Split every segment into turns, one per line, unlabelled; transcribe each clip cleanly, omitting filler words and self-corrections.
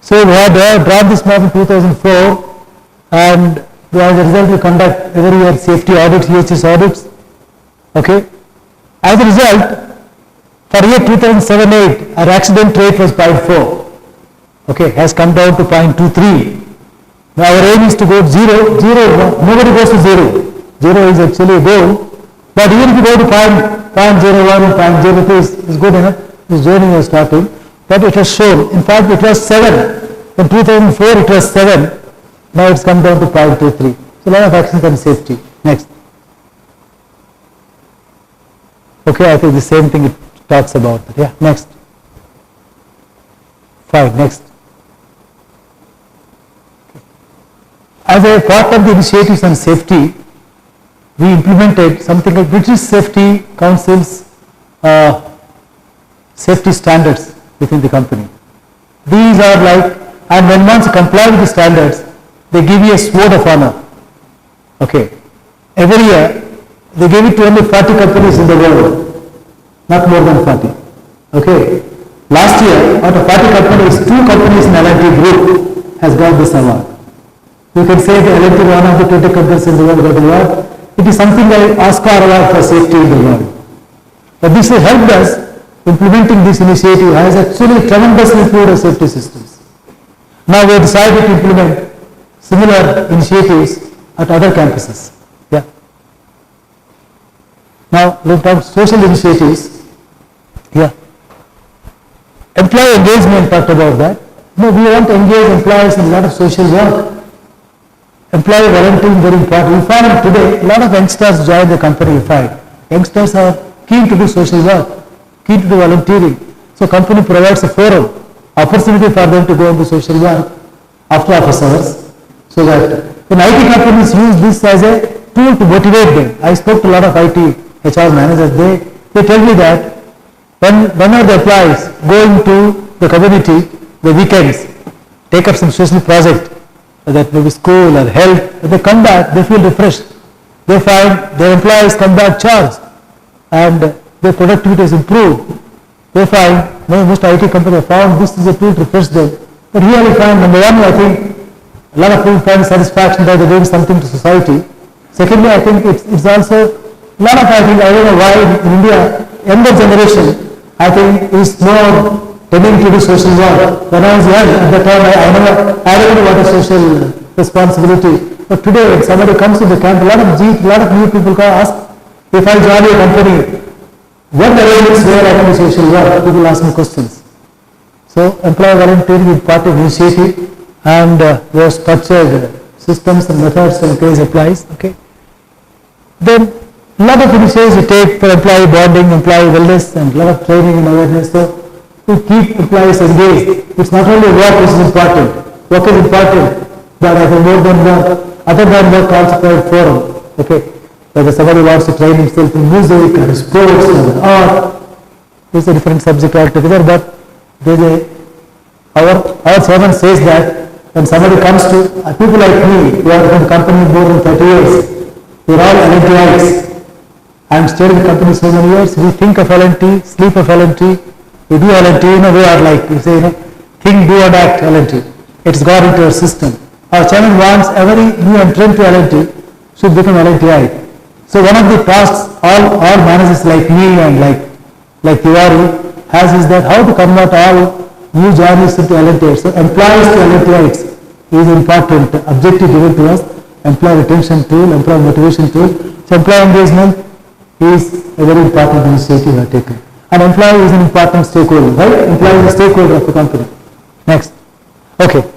So we had drawn this map in 2004, and as a result we conduct every year safety audits, EHS audits. Okay. As a result, for year 2007-8, our accident rate was 0.4. Okay, has come down to 0.23. Now our aim is to go to zero. Nobody goes to zero. Zero is actually a goal. But even if you go to 0.01 and 0.02 is good enough. This journey was starting. But it has shown. In fact, it was 7. In 2004, it was 7. Now it's come down to 0.23. So a lot of actions on safety. Next. Okay, I think the same thing it talks about. Yeah, next. Fine, next. As a part of the initiatives on safety, we implemented something like British Safety Council's safety standards within the company. These are like, and when once you comply with the standards, they give you a sword of honor. Okay. Every year, they give it to only 40 companies in the world, not more than 40. Okay. Last year, out of 40 companies, 2 companies in LTD group has got this award. You can say the LTD, one of the 20 companies in the world got the award. It is something like Oscar award for safety in the world. But this has helped us. Implementing this initiative has actually tremendously improved our safety systems. Now we have decided to implement similar initiatives at other campuses. Yeah. Now let's talk social initiatives. Yeah. Employee engagement, talked about that. No, we want to engage employees in a lot of social work. Employee volunteering very important. We find today a lot of youngsters join the company. We find youngsters are keen to do social work, keen to do volunteering. So company provides a forum, opportunity for them to go into social work after office hours. So that when IT companies use this as a tool to motivate them. I spoke to a lot of IT HR managers. They tell me that whenever the employees go into the community, the weekends, take up some social project, that maybe school or health, when they come back, they feel refreshed. They find their employees come back charged and their productivity is improved. They find, most IT companies have found this is a tool to refresh them. But here we find, number one, I think a lot of people find satisfaction that they're doing something to society. Secondly, I think it's also a lot of, I don't know why in India, younger generation, I think is more tending to do social work. When I was young, at that time, I don't know what is social responsibility. But today, when somebody comes to the camp, a lot of new people come ask, if I join your company, what arrangements where I can do social work? People ask me questions. So, employee volunteering is part of initiative, and we have structured systems and methods to encourage employees. Okay. Then, a lot of initiatives we take for employee bonding, employee wellness, and a lot of training and awareness. So, to keep employees engaged. It's not only work which is important. Work is important, but I think more than work, other than work also provide forum. Okay. Whether somebody wants to train himself in music or sports or art, it's a different subject altogether, but our chairman says that when somebody comes to people like me who are in the company more than 30 years, we're all LTIs. I'm stayed in the company so many years, we think of LT, sleep of LT, we do LT, we are like, you say, think, do and act LT. It's got into our system. Our chairman wants every new entrant to LT should become LTI. So one of the tasks all managers like me and like Tiwari has is that how to convert all new joinees into LTIs. So employees to LTIs is important objective given to us. Employee retention tool, employee motivation tool. So employee engagement is a very important initiative we have taken. And employee is an important stakeholder, right? Employee is a stakeholder of the company. Next. Okay.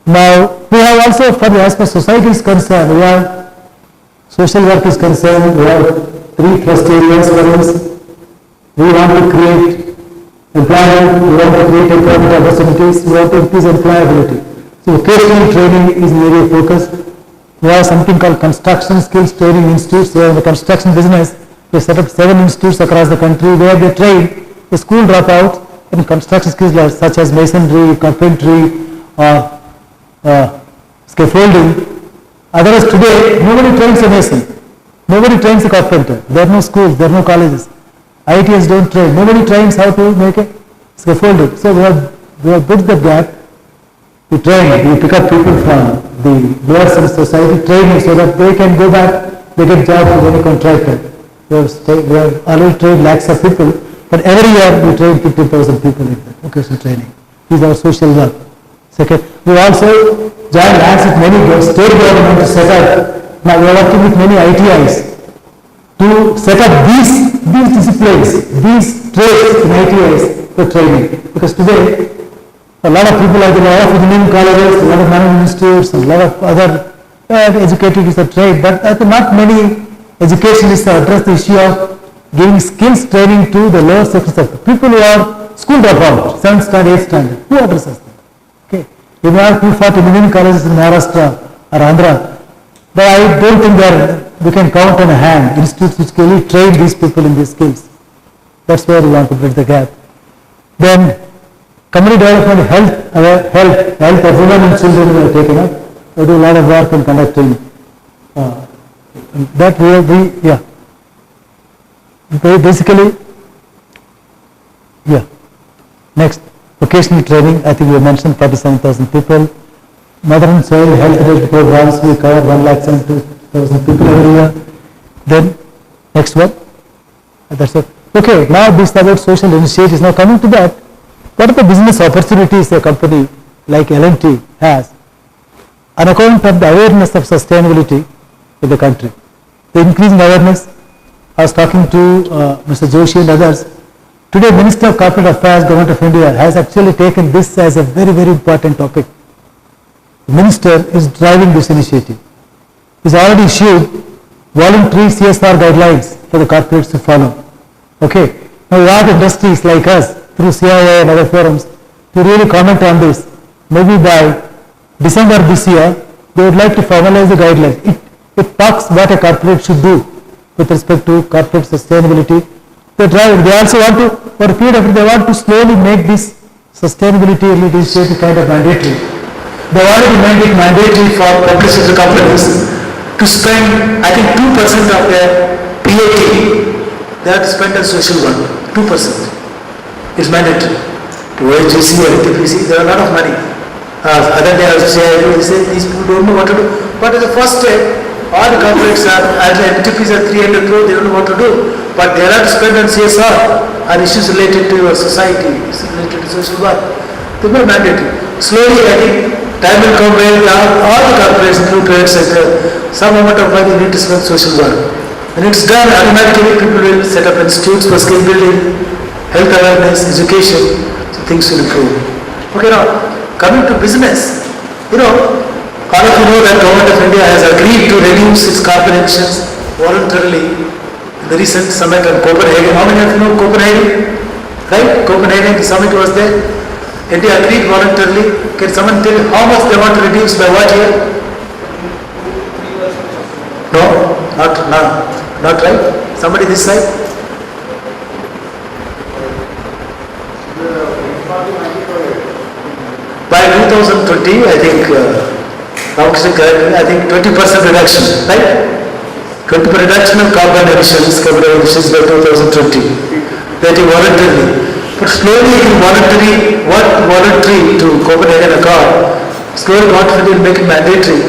Now, we have also, for the as far as society is concerned, we have social work is concerned, we have 3 thrust areas for us. We want to create employment, we want to create employment opportunities, we want to increase employability. So vocational training is an area of focus. We have something called construction skills training institutes. So in the construction business, we set up 7 institutes across the country where they train the school dropouts in construction skills such as masonry, carpentry, or scaffolding. Otherwise today, nobody trains a mason, nobody trains a carpenter. There are no schools, there are no colleges. ITs don't train, nobody trains how to make a scaffolding. So we have bridged the gap You train, you pick up people from the Larson society, training so that they can go back, they get jobs with any contractor. We have already trained lakhs of people, but every year we train 50,000 people in the vocational training. These are social work. Second, we also join hands with many state government to set up. Now we are working with many ITIs to set up these disciplines, these trades in ITIs for training. Because today, a lot of people are in a lot of engineering colleges, a lot of management institutes, a lot of other educated is a trade, but I think not many educationists address the issue of giving skills training to the lower sections of people who are school dropout, 7th standard, 8th standard. Who addresses them? Okay. You may have 240 engineering colleges in Maharashtra or Andhra, but I don't think we can count on a hand institutes which can really train these people in these skills. That's where we want to bridge the gap. Then community development, health of women and children we have taken up. We do a lot of work in conducting that will be, yeah. Basically, yeah. Next, vocational training, I think we mentioned 47,000 people. Mother and child health related programs, we cover 1,72,000 people every year. Then, next one. That's it. Okay, now this is about social initiatives. Now coming to that, what are the business opportunities a company like L&T has on account of the awareness of sustainability in the country? The increasing awareness, I was talking to Mr. Joshi and others. Today, Minister of Corporate Affairs, Government of India has actually taken this as a very, very important topic. The Minister is driving this initiative. He's already issued voluntary CSR guidelines for the corporates to follow. Okay. Now, we have industries like us through CIA and other forums to really comment on this. Maybe by December this year, they would like to formalize the guidelines. It talks what a corporate should do with respect to corporate sustainability. They also want to, for a period of time, they want to slowly make this sustainability initiative kind of mandatory. They already made it mandatory for public sector companies to spend, I think, 2% of their PAT, they have to spend on social work. 2% is mandatory. To ONGC or NTPC, there are a lot of money. Other day I was saying, these people don't know what to do. But as a first step, all the corporates are, as the NTPs are 300 crore, they don't know what to do. But they are to spend on CSR and issues related to your society, related to social work. They are mandatory. Slowly, I think, time will come where all the corporates, including trade sector, some amount of money need to spend social work. When it's done, automatically people will set up institutes for skill building, health awareness, education, so things will improve. Okay, now, coming to business, all of you know that Government of India has agreed to reduce its carbon emissions voluntarily in the recent summit in Copenhagen. How many of you know Copenhagen? Right? Copenhagen, the summit was there. India agreed voluntarily. Can someone tell how much they want to reduce by what year? No? Not right? Somebody this side? By 2020, I think, I think 20% reduction, right? 20% reduction of carbon emissions by 2020. That is voluntarily. But slowly, voluntary to Copenhagen Accord, slowly voluntary will make it mandatory.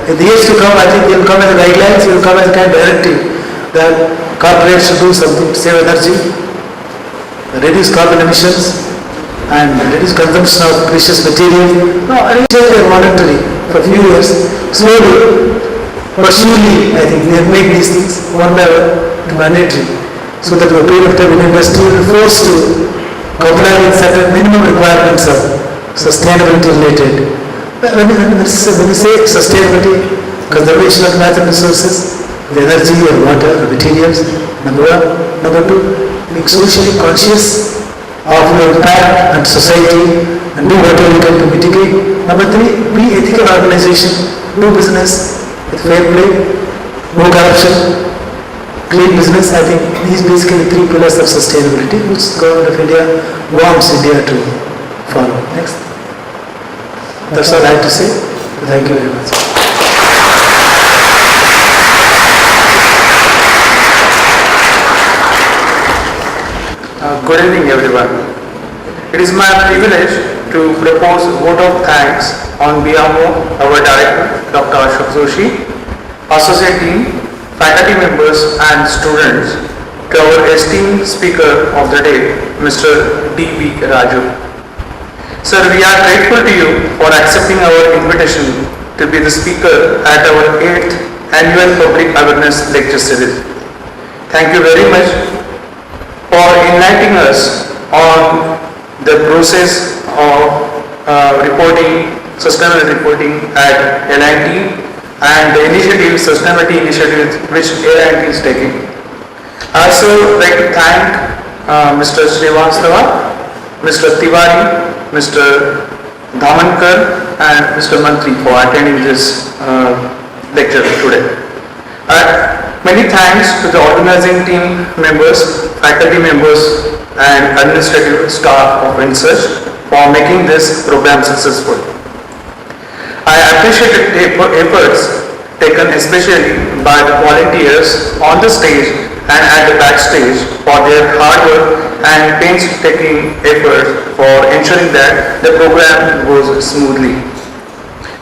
In the years to come, I think it will come as a guidelines, it will come as a kind of directive that corporates should do something to save energy, reduce carbon emissions, and reduce consumption of precious material. No, initially they are voluntary for a few years. Slowly, but surely, I think we have made these things one level to mandatory, so that over a period of time, the industry will be forced to comply with certain minimum requirements of sustainability related. When you say sustainability, conservation of natural resources, the energy or water or materials, number one. Number two, being socially conscious of your impact and society and do whatever you can to mitigate. Number three, be ethical organization, do business with fair play, no corruption, clean business. I think these basically three pillars of sustainability which the Government of India wants India to follow. Next. That's all I have to say. Thank you very much.
Good evening, everyone. It is my privilege to propose vote of thanks on behalf of our director, Dr. Ashok Joshi, associate dean, faculty members and students, to our esteemed speaker of the day, Mr. D.B. Raju. Sir, we are grateful to you for accepting our invitation to be the speaker at our 8th annual public awareness lecture series. Thank you very much for enlightening us on the process of reporting, sustainable reporting at LIT and the initiatives, sustainability initiatives which LIT is taking. I also like to thank Mr. Srivastava, Mr. Tiwari, Mr. Dhamankar and Mr. Mantri for attending this lecture today. Many thanks to the organizing team members, faculty members and administrative staff of IndSearch for making this program successful. I appreciate the efforts taken especially by the volunteers on the stage and at the backstage for their hard work and painstaking effort for ensuring that the program goes smoothly.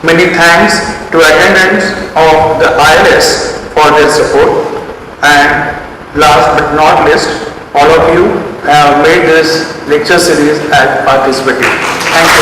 Many thanks to attendants of the ILS for their support, and last but not least, all of you have made this lecture series as participative. Thank you.